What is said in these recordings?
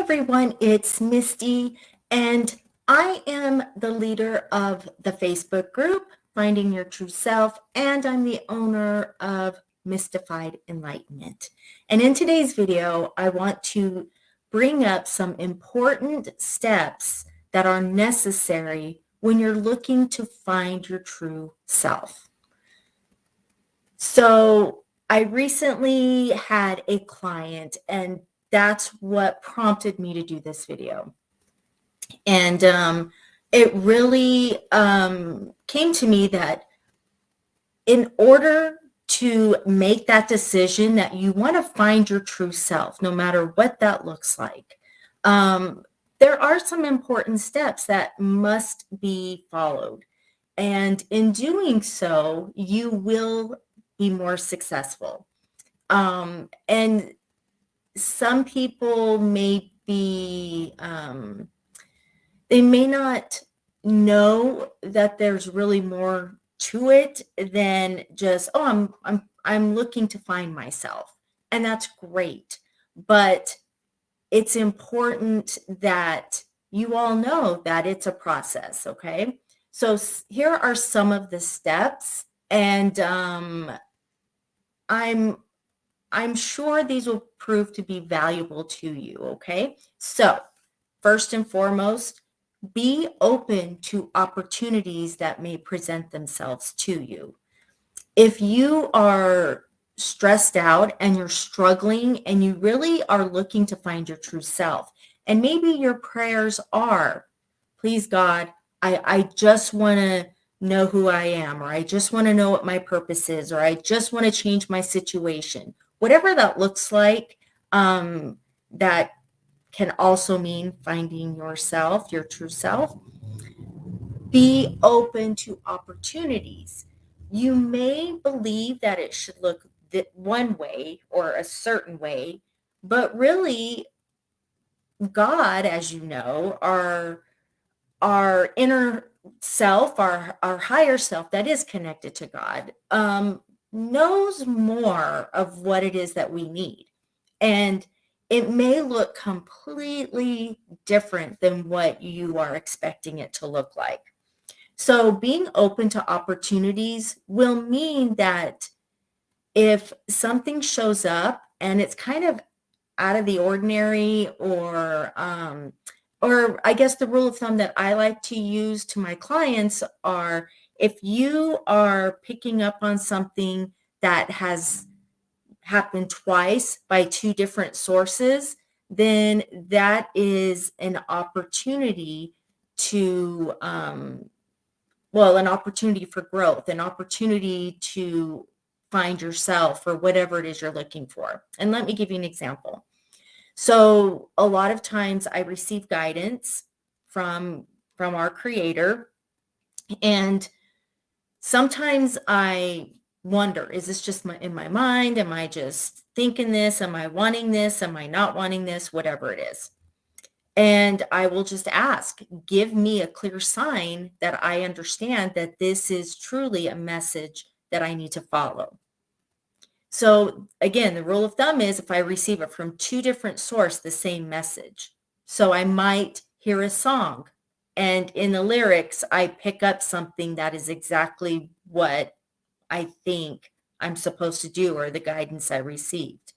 everyone, it's Misty, and I am the leader of the Facebook group, Finding Your True Self, and I'm the owner of Mystified Enlightenment. And in today's video, I want to bring up some important steps that are necessary when you're looking to find your true self. So I recently had a client, and that's what prompted me to do this video. And it really came to me that in order to make that decision that you want to find your true self, no matter what that looks like, there are some important steps that must be followed. And in doing so, you will be more successful. And some people may be, they may not know that there's really more to it than just, oh, I'm looking to find myself. And that's great. But it's important that you all know that it's a process, okay? So here are some of the steps, and I'm sure these will prove to be valuable to you, okay? So first and foremost, be open to opportunities that may present themselves to you. If you are stressed out and you're struggling and you really are looking to find your true self, and maybe your prayers are, please God, I just want to know who I am, or I just want to know what my purpose is, or I just want to change my situation. Whatever that looks like, that can also mean finding yourself, your true self. Be open to opportunities. You may believe that it should look one way or a certain way, but really, God, as you know, our inner self, our higher self that is connected to God, knows more of what it is that we need. And it may look completely different than what you are expecting it to look like. So being open to opportunities will mean that if something shows up and it's kind of out of the ordinary, or I guess the rule of thumb that I like to use to my clients are, if you are picking up on something that has happened twice by two different sources, then that is an opportunity to an opportunity for growth, an opportunity to find yourself or whatever it is you're looking for. And let me give you an example. So a lot of times I receive guidance from our creator, and sometimes I wonder, is this just in my mind? Am I just thinking this? Am I wanting this? Am I not wanting this? Whatever it is. And I will just ask, give me a clear sign that I understand that this is truly a message that I need to follow. So again, the rule of thumb is if I receive it from two different sources, the same message. So I might hear a song, and in the lyrics, I pick up something that is exactly what I think I'm supposed to do, or the guidance I received.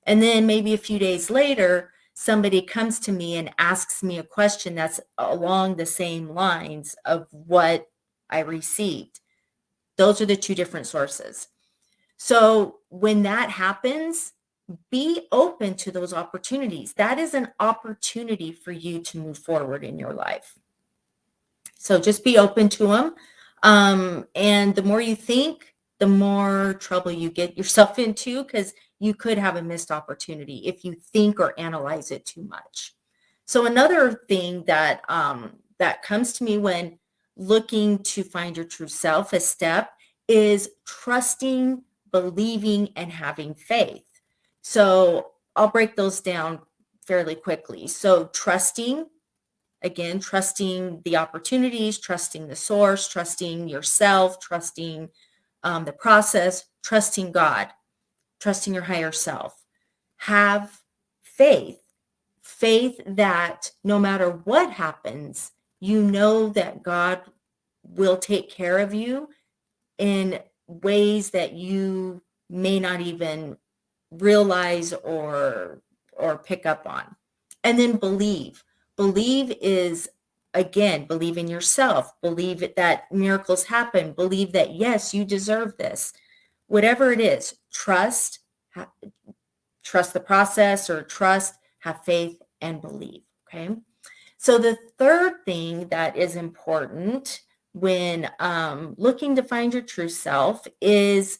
And then maybe a few days later, somebody comes to me and asks me a question that's along the same lines of what I received. Those are the two different sources. So when that happens, be open to those opportunities. That is an opportunity for you to move forward in your life. So just be open to them. And the more you think, the more trouble you get yourself into, because you could have a missed opportunity if you think or analyze it too much. So another thing that that comes to me when looking to find your true self, a step, is trusting, believing, and having faith. So I'll break those down fairly quickly. So trusting, again, trusting the opportunities, trusting the source, trusting yourself, trusting the process, trusting God, trusting your higher self. Have faith. faith that no matter what happens, you know that God will take care of you in ways that you may not even realize or pick up on. And then believe. Believe is, again, believe in yourself. Believe that miracles happen. Believe that yes, you deserve this. Whatever it is, trust the process, or trust, have faith, and believe. Okay. So the third thing that is important when looking to find your true self is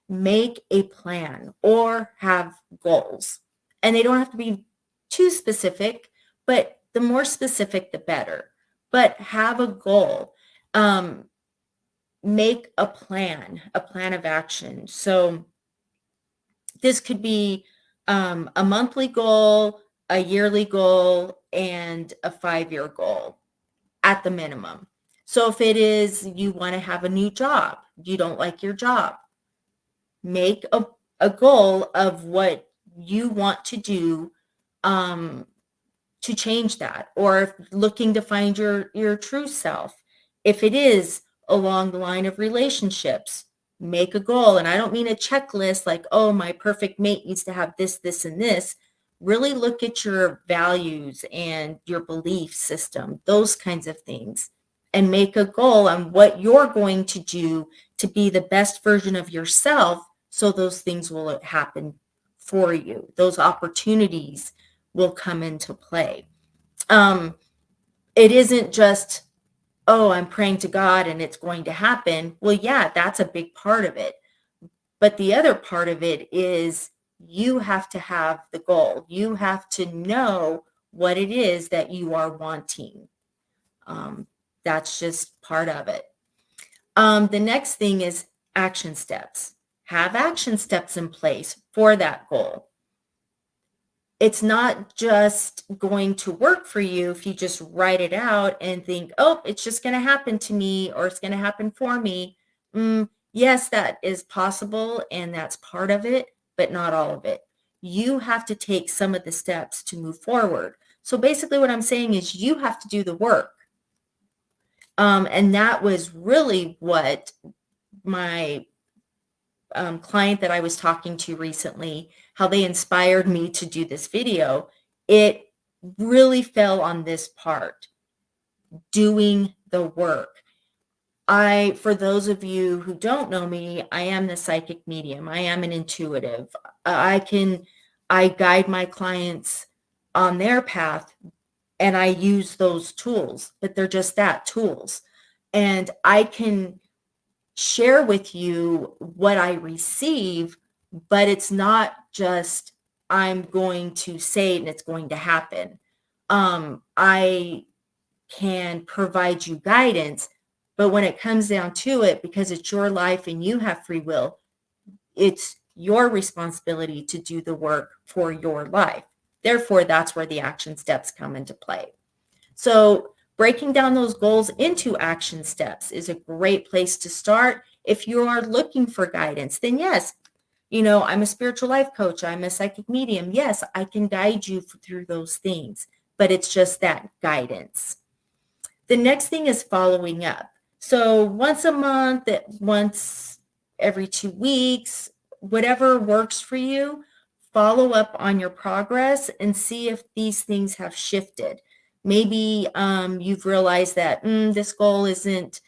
make a plan or have goals. And they don't have to be too specific, but the more specific, the better. But have a goal. Make a plan of action. So this could be a monthly goal, a yearly goal, and a 5-year goal at the minimum. So if it is you want to have a new job, you don't like your job, make a goal of what you want to do to change that, or looking to find your true self. If it is along the line of relationships, make a goal. And I don't mean a checklist like, oh, my perfect mate needs to have this, this, and this. Really look at your values and your belief system, those kinds of things, and make a goal on what you're going to do to be the best version of yourself, so those things will happen for you. Those opportunities will come into play. It isn't just, oh, I'm praying to God and it's going to happen. Well, yeah, that's a big part of it. But the other part of it is you have to have the goal. You have to know what it is that you are wanting. That's just part of it. The next thing is action steps. Have action steps in place for that goal. It's not just going to work for you if you just write it out and think, oh, it's just going to happen to me, or it's going to happen for me. Yes, that is possible, and that's part of it, but not all of it. You have to take some of the steps to move forward. So basically what I'm saying is you have to do the work. And that was really what my client that I was talking to recently, how they inspired me to do this video. It really fell on this part, doing the work. For those of you who don't know me, I am the psychic medium. I am an intuitive. I guide my clients on their path, and I use those tools, but they're just that, tools. And I can share with you what I receive, but it's not just I'm going to say it and it's going to happen. I can provide you guidance, but when it comes down to it, because it's your life and you have free will, it's your responsibility to do the work for your life. Therefore, that's where the action steps come into play. So breaking down those goals into action steps is a great place to start. If you are looking for guidance, then yes, I'm a spiritual life coach. I'm a psychic medium. Yes, I can guide you through those things, but it's just that guidance. The next thing is following up. So once a month, once every 2 weeks, whatever works for you, follow up on your progress and see if these things have shifted. Maybe you've realized that this goal isn't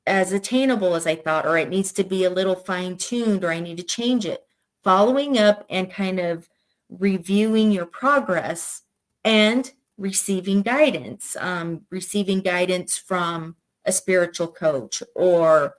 as attainable as I thought, or it needs to be a little fine-tuned, or I need to change it. Following up and kind of reviewing your progress and receiving guidance from a spiritual coach or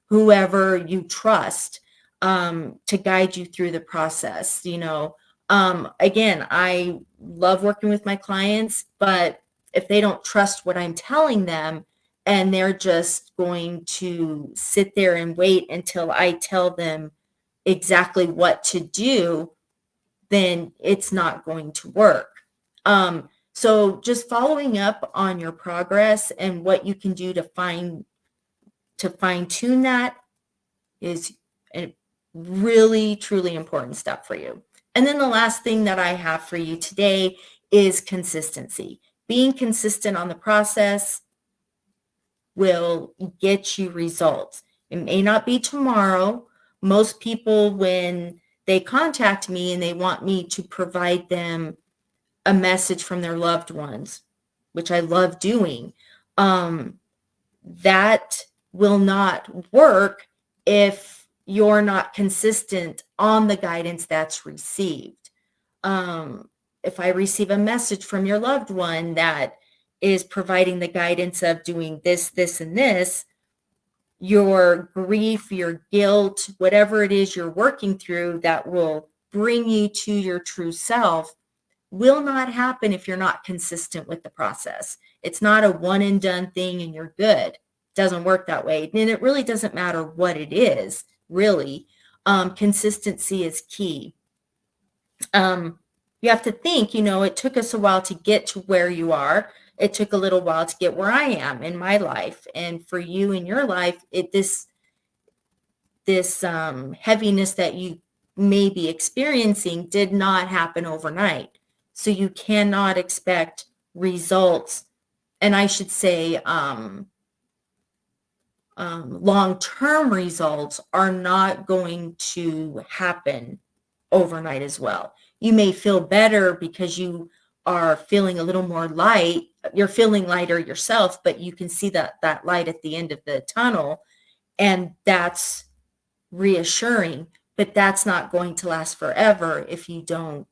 whoever you trust to guide you through the process. Again, I love working with my clients, but if they don't trust what I'm telling them and they're just going to sit there and wait until I tell them exactly what to do, then it's not going to work. So just following up on your progress and what you can do to fine tune that is a really, truly important step for you. And then the last thing that I have for you today is consistency. Being consistent on the process will get you results. It may not be tomorrow. Most people, when they contact me and they want me to provide them a message from their loved ones, which I love doing, that will not work if you're not consistent on the guidance that's received. If I receive a message from your loved one that is providing the guidance of doing this, this, and this, your grief, your guilt, whatever it is you're working through that will bring you to your true self will not happen if you're not consistent with the process. It's not a one and done thing and you're good. It doesn't work that way. And it really doesn't matter what it is, really. Consistency is key. You have to think, it took us a while to get to where you are. It took a little while to get where I am in my life. And for you in your life, this heaviness that you may be experiencing did not happen overnight. So you cannot expect results. And I should say, long-term results are not going to happen overnight as well. You may feel better because you are feeling a little more light. You're feeling lighter yourself, but you can see that light at the end of the tunnel, and that's reassuring. But that's not going to last forever if you don't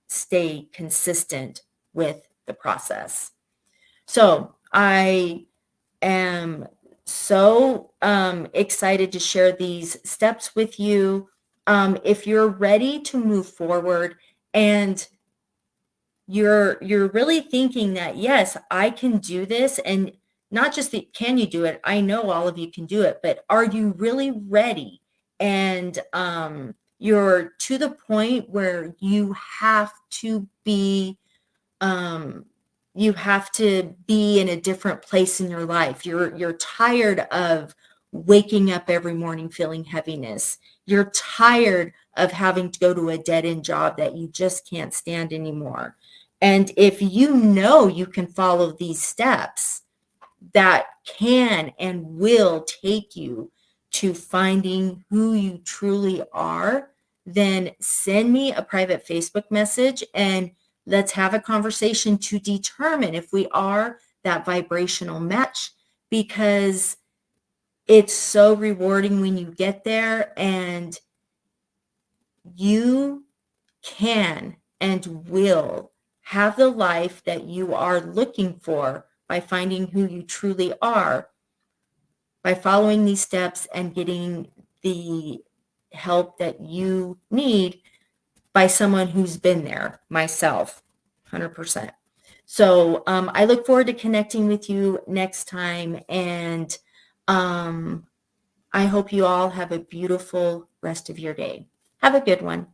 stay consistent with the process. So I am so excited to share these steps with you. If you're ready to move forward and you're really thinking that, yes, I can do this, and not just that can you do it, I know all of you can do it, but are you really ready? And you're to the point where you have to be in a different place in your life. You're tired of waking up every morning feeling heaviness. You're tired of having to go to a dead-end job that you just can't stand anymore. And if you can follow these steps that can and will take you to finding who you truly are, then send me a private Facebook message and let's have a conversation to determine if we are that vibrational match, because it's so rewarding when you get there, and you can and will have the life that you are looking for by finding who you truly are, by following these steps and getting the help that you need by someone who's been there, myself, 100%. So I look forward to connecting with you next time, and I hope you all have a beautiful rest of your day. Have a good one.